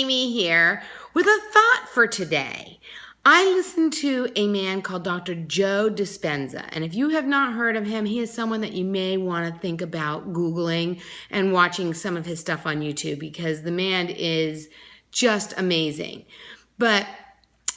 Amy here with a thought for today. I listened to a man called Dr. Joe Dispenza, and if you have not heard of him, he is someone that you may want to think about Googling and watching some of his stuff on YouTube, because the man is just amazing. But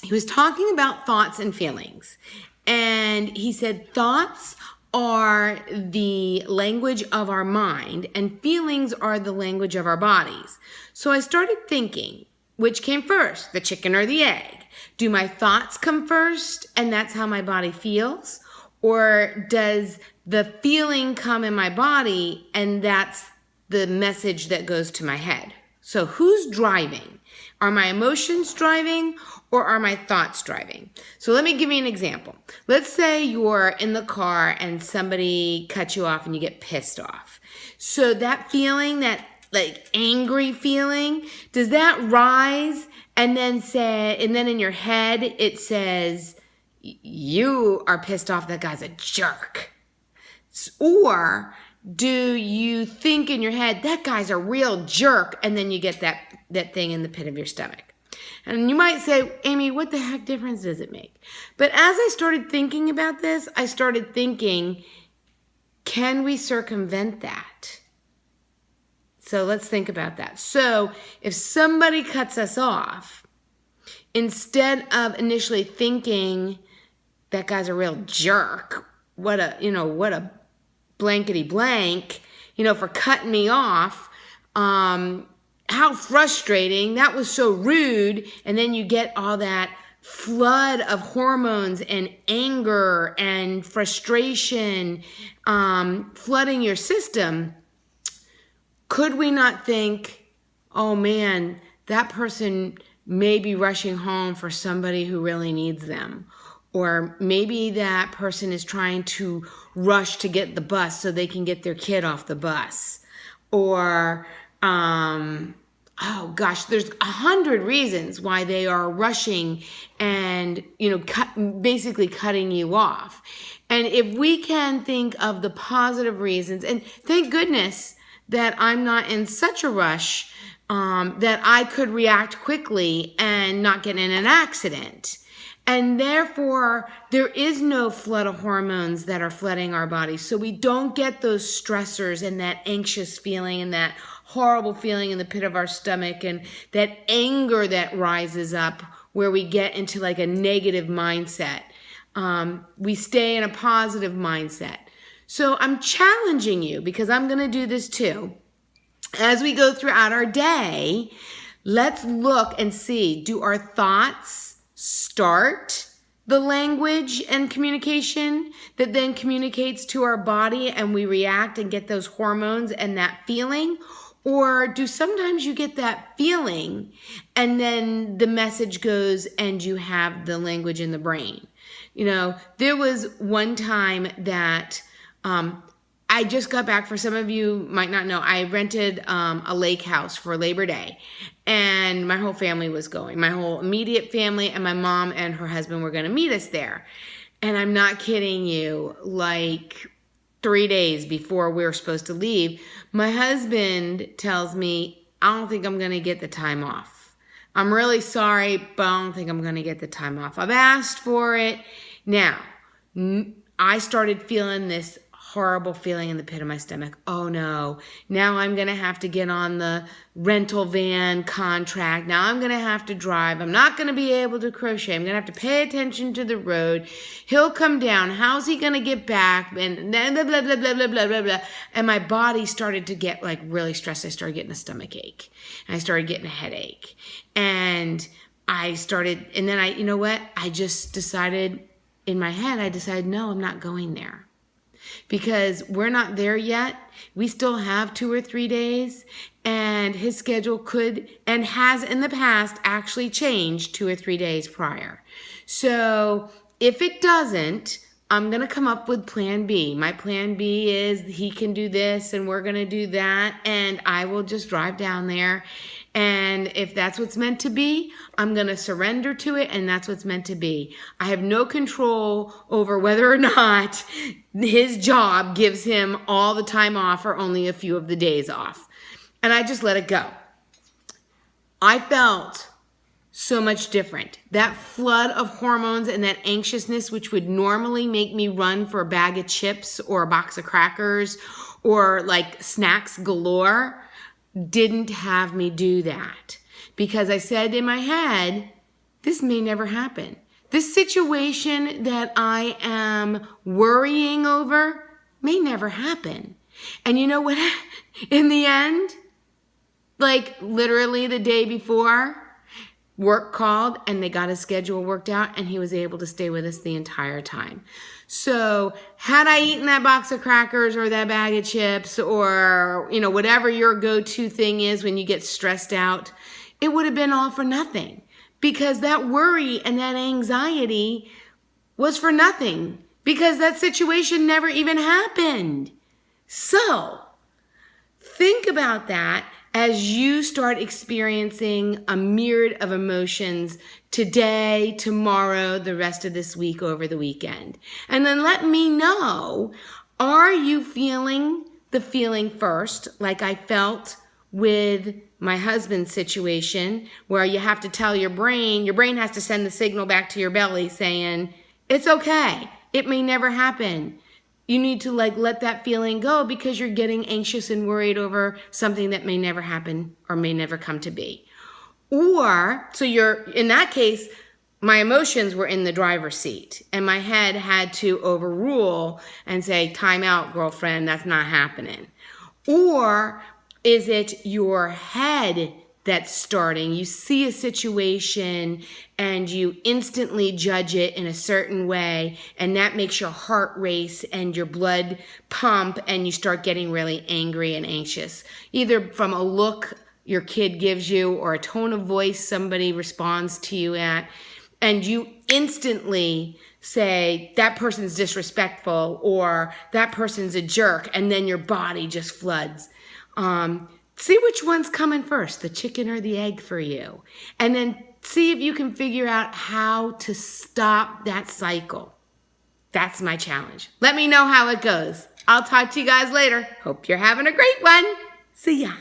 he was talking about thoughts and feelings, and he said thoughts are the language of our mind and feelings are the language of our bodies. So I started thinking, which came first, the chicken or the egg? Do my thoughts come first and that's how my body feels? Or does the feeling come in my body and that's the message that goes to my head? So who's driving? Are my emotions driving or are my thoughts driving? So let me give you an example. Let's say you're in the car and somebody cuts you off and you get pissed off. So that feeling, that like angry feeling, does that rise and then in your head it says, you are pissed off, that guy's a jerk? Or do you think in your head, that guy's a real jerk, and then you get that thing in the pit of your stomach? And you might say, Amy, what the heck difference does it make? But as I started thinking about this, I started thinking, can we circumvent that? So let's think about that. So if somebody cuts us off, instead of initially thinking, that guy's a real jerk, what a blankety blank, for cutting me off, how frustrating, that was so rude. And then you get all that flood of hormones and anger and frustration flooding your system. Could we not think, oh man, that person may be rushing home for somebody who really needs them? Or maybe that person is trying to rush to get the bus so they can get their kid off the bus. Or, oh gosh, there's 100 reasons why they are rushing and, basically cutting you off. And if we can think of the positive reasons, and thank goodness that I'm not in such a rush that I could react quickly and not get in an accident. And therefore, there is no flood of hormones that are flooding our bodies. So we don't get those stressors and that anxious feeling and that horrible feeling in the pit of our stomach and that anger that rises up where we get into like a negative mindset. We stay in a positive mindset. So I'm challenging you, because I'm going to do this too. As we go throughout our day, let's look and see, do our thoughts start the language and communication that then communicates to our body and we react and get those hormones and that feeling? Or do sometimes you get that feeling and then the message goes and you have the language in the brain? There was one time that I just got back. For some of you might not know, I rented a lake house for Labor Day, and my whole family was going. My whole immediate family and my mom and her husband were going to meet us there. And I'm not kidding you, like 3 days before we were supposed to leave, my husband tells me, I don't think I'm going to get the time off. I'm really sorry, but I don't think I'm going to get the time off. I've asked for it. Now, I started feeling this horrible feeling in the pit of my stomach. Oh no, now I'm going to have to get on the rental van contract. Now I'm going to have to drive. I'm not going to be able to crochet. I'm going to have to pay attention to the road. He'll come down. How's he going to get back? And blah, blah, blah, blah, blah, blah, blah, blah. And my body started to get like really stressed. I started getting a stomach ache. And I started getting a headache. And I just decided in my head, no, I'm not going there. Because we're not there yet. We still have 2 or 3 days, and his schedule could and has in the past actually changed 2 or 3 days prior. So if it doesn't, I'm going to come up with plan B. My plan B is he can do this and we're going to do that, and I will just drive down there. And if that's what's meant to be, I'm going to surrender to it, and that's what's meant to be. I have no control over whether or not his job gives him all the time off or only a few of the days off. And I just let it go. I felt so much different. That flood of hormones and that anxiousness, which would normally make me run for a bag of chips or a box of crackers or like snacks galore, didn't have me do that. Because I said in my head, this may never happen. This situation that I am worrying over may never happen. And you know what? In the end, like literally the day before, work called and they got his schedule worked out and he was able to stay with us the entire time. So had I eaten that box of crackers or that bag of chips or, whatever your go-to thing is when you get stressed out, it would have been all for nothing because that worry and that anxiety was for nothing because that situation never even happened. So think about that as you start experiencing a myriad of emotions today, tomorrow, the rest of this week, over the weekend. And then let me know, are you feeling the feeling first, like I felt with my husband's situation, where you have to tell your brain has to send the signal back to your belly saying, it's okay, it may never happen. You need to let that feeling go because you're getting anxious and worried over something that may never happen or may never come to be. Or, so in that case, my emotions were in the driver's seat and my head had to overrule and say, time out, girlfriend, that's not happening. Or is it your head that's starting? You see a situation and you instantly judge it in a certain way, and that makes your heart race and your blood pump, and you start getting really angry and anxious, either from a look your kid gives you or a tone of voice somebody responds to you at, and you instantly say, that person's disrespectful or that person's a jerk, and then your body just floods. See which one's coming first, the chicken or the egg for you. And then see if you can figure out how to stop that cycle. That's my challenge. Let me know how it goes. I'll talk to you guys later. Hope you're having a great one. See ya.